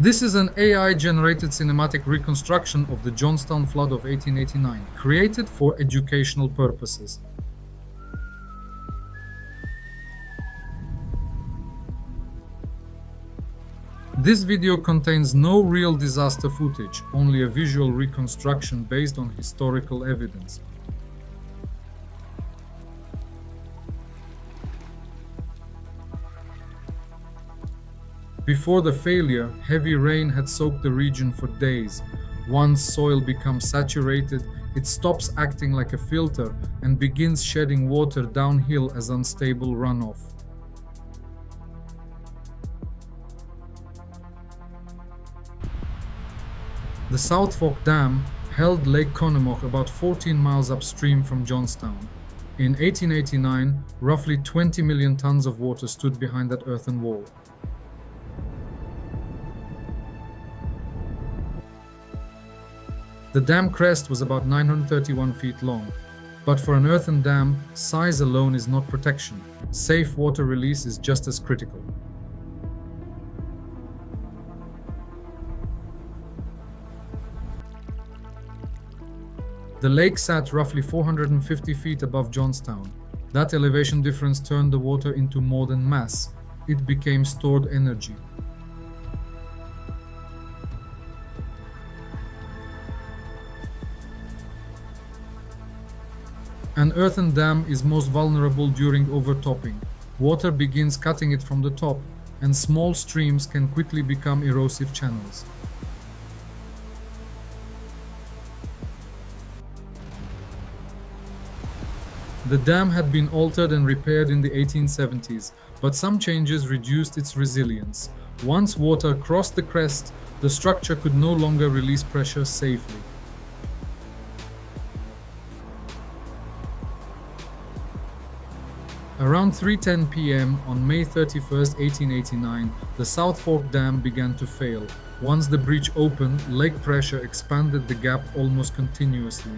This is an AI-generated cinematic reconstruction of the Johnstown Flood of 1889, created for educational purposes. This video contains no real disaster footage, only a visual reconstruction based on historical evidence. Before the failure, heavy rain had soaked the region for days. Once soil becomes saturated, it stops acting like a filter and begins shedding water downhill as unstable runoff. The South Fork Dam held Lake Conemaugh about 14 miles upstream from Johnstown. In 1889, roughly 20 million tons of water stood behind that earthen wall. The dam crest was about 931 feet long, but for an earthen dam, size alone is not protection. Safe water release is just as critical. The lake sat roughly 450 feet above Johnstown. That elevation difference turned the water into more than mass. It became stored energy. An earthen dam is most vulnerable during overtopping. Water begins cutting it from the top, and small streams can quickly become erosive channels. The dam had been altered and repaired in the 1870s, but some changes reduced its resilience. Once water crossed the crest, the structure could no longer release pressure safely. Around 3:10 p.m. on May 31, 1889, the South Fork Dam began to fail. Once the breach opened, lake pressure expanded the gap almost continuously.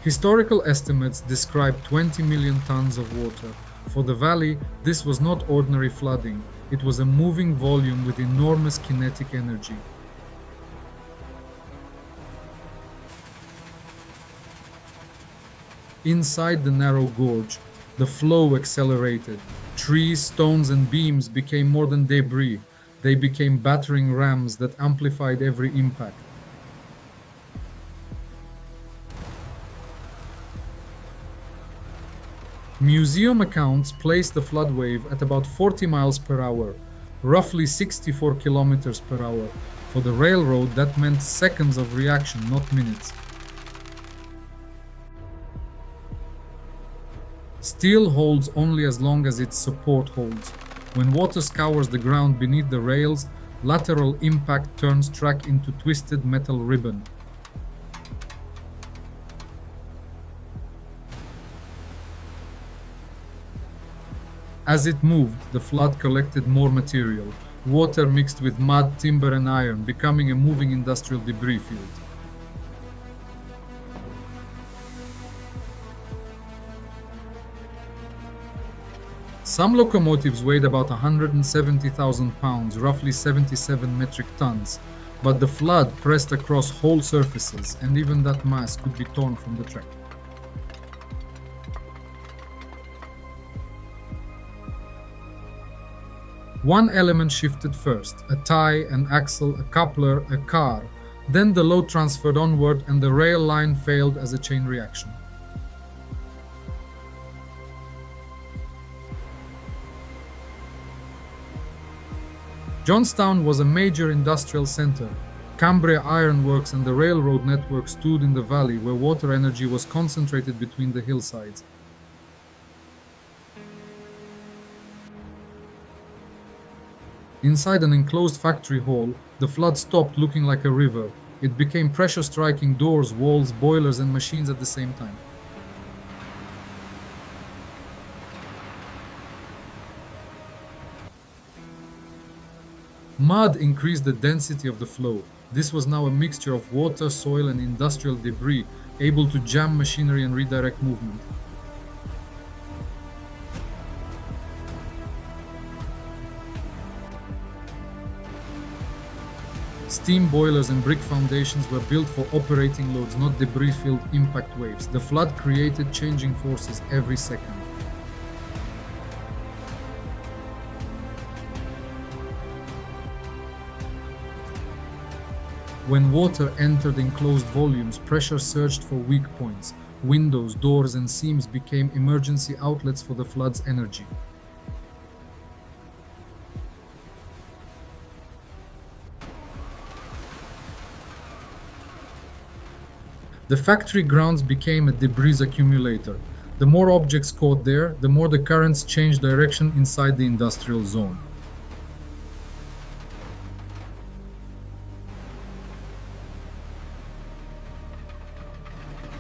Historical estimates describe 20 million tons of water. For the valley, this was not ordinary flooding. It was a moving volume with enormous kinetic energy. Inside the narrow gorge, the flow accelerated. Trees, stones, and beams became more than debris. They became battering rams that amplified every impact. Museum accounts place the flood wave at about 40 miles per hour, roughly 64 kilometers per hour. For the railroad, that meant seconds of reaction, not minutes. Steel holds only as long as its support holds. When water scours the ground beneath the rails, lateral impact turns track into twisted metal ribbon. As it moved, the flood collected more material. Water mixed with mud, timber, and iron, becoming a moving industrial debris field. Some locomotives weighed about 170,000 pounds, roughly 77 metric tons, but the flood pressed across whole surfaces, and even that mass could be torn from the track. One element shifted first: a tie, an axle, a coupler, a car. Then the load transferred onward and the rail line failed as a chain reaction. Johnstown was a major industrial center. Cambria ironworks and the railroad network stood in the valley where water energy was concentrated between the hillsides. Inside an enclosed factory hall, the flood stopped looking like a river. It became pressure striking doors, walls, boilers, and machines at the same time. Mud increased the density of the flow. This was now a mixture of water, soil, and industrial debris, able to jam machinery and redirect movement. Steam boilers and brick foundations were built for operating loads, not debris-filled impact waves. The flood created changing forces every second. When water entered enclosed volumes, pressure surged for weak points. Windows, doors, and seams became emergency outlets for the flood's energy. The factory grounds became a debris accumulator. The more objects caught there, the more the currents changed direction inside the industrial zone.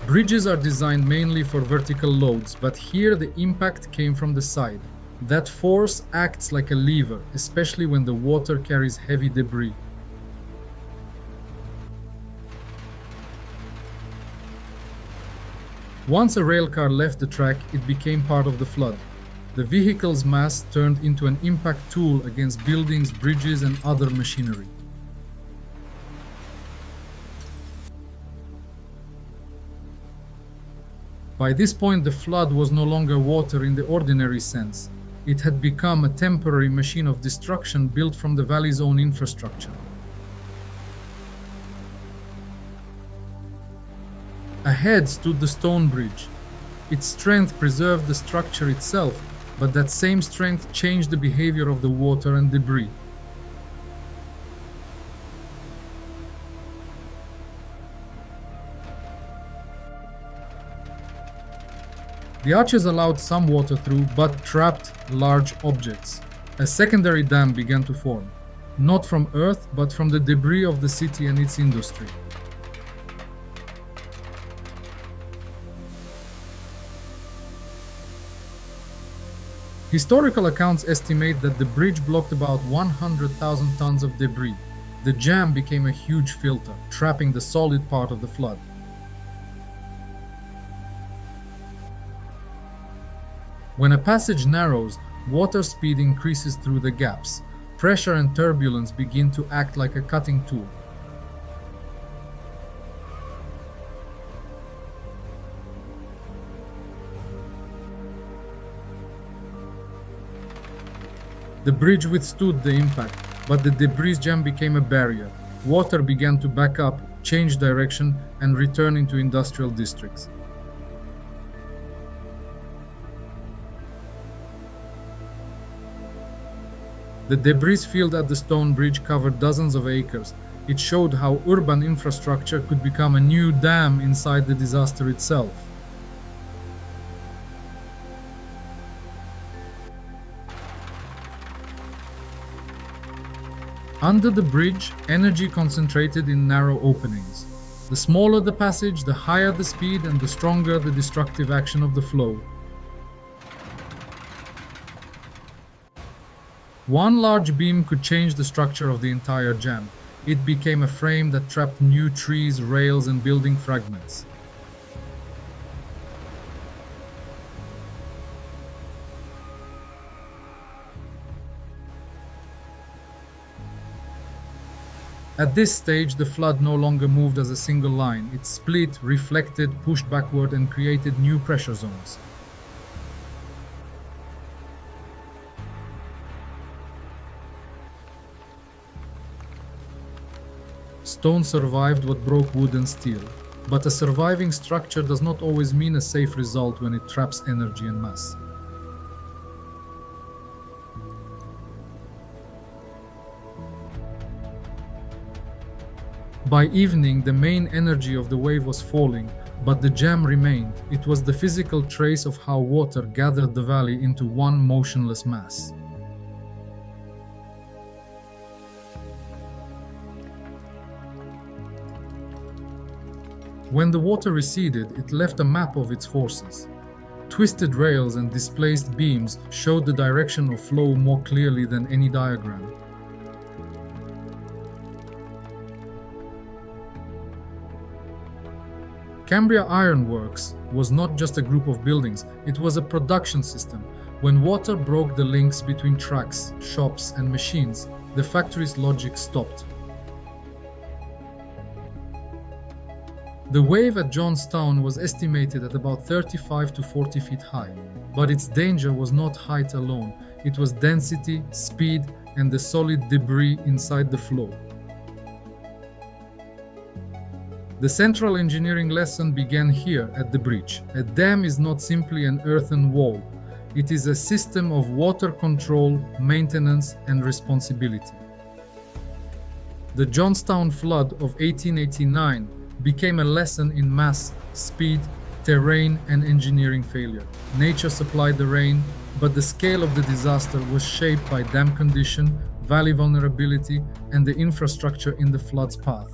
Bridges are designed mainly for vertical loads, but here the impact came from the side. That force acts like a lever, especially when the water carries heavy debris. Once a railcar left the track, it became part of the flood. The vehicle's mass turned into an impact tool against buildings, bridges, and other machinery. By this point, the flood was no longer water in the ordinary sense. It had become a temporary machine of destruction built from the valley's own infrastructure. Ahead stood the stone bridge. Its strength preserved the structure itself, but that same strength changed the behavior of the water and debris. The arches allowed some water through, but trapped large objects. A secondary dam began to form, not from earth, but from the debris of the city and its industry. Historical accounts estimate that the bridge blocked about 100,000 tons of debris. The jam became a huge filter, trapping the solid part of the flood. When a passage narrows, water speed increases through the gaps. Pressure and turbulence begin to act like a cutting tool. The bridge withstood the impact, but the debris jam became a barrier. Water began to back up, change direction, and return into industrial districts. The debris field at the stone bridge covered dozens of acres. It showed how urban infrastructure could become a new dam inside the disaster itself. Under the bridge, energy concentrated in narrow openings. The smaller the passage, the higher the speed and the stronger the destructive action of the flow. One large beam could change the structure of the entire jam. It became a frame that trapped new trees, rails, and building fragments. At this stage, the flood no longer moved as a single line. It split, reflected, pushed backward, and created new pressure zones. Stone survived what broke wood and steel, but a surviving structure does not always mean a safe result when it traps energy and mass. By evening, the main energy of the wave was falling, but the jam remained. It was the physical trace of how water gathered the valley into one motionless mass. When the water receded, it left a map of its forces. Twisted rails and displaced beams showed the direction of flow more clearly than any diagram. Cambria Iron Works was not just a group of buildings, it was a production system. When water broke the links between tracks, shops, and machines, the factory's logic stopped. The wave at Johnstown was estimated at about 35 to 40 feet high, but its danger was not height alone, it was density, speed, and the solid debris inside the flow. The central engineering lesson began here at the breach. A dam is not simply an earthen wall, it is a system of water control, maintenance, and responsibility. The Johnstown Flood of 1889 became a lesson in mass, speed, terrain, and engineering failure. Nature supplied the rain, but the scale of the disaster was shaped by dam condition, valley vulnerability, and the infrastructure in the flood's path.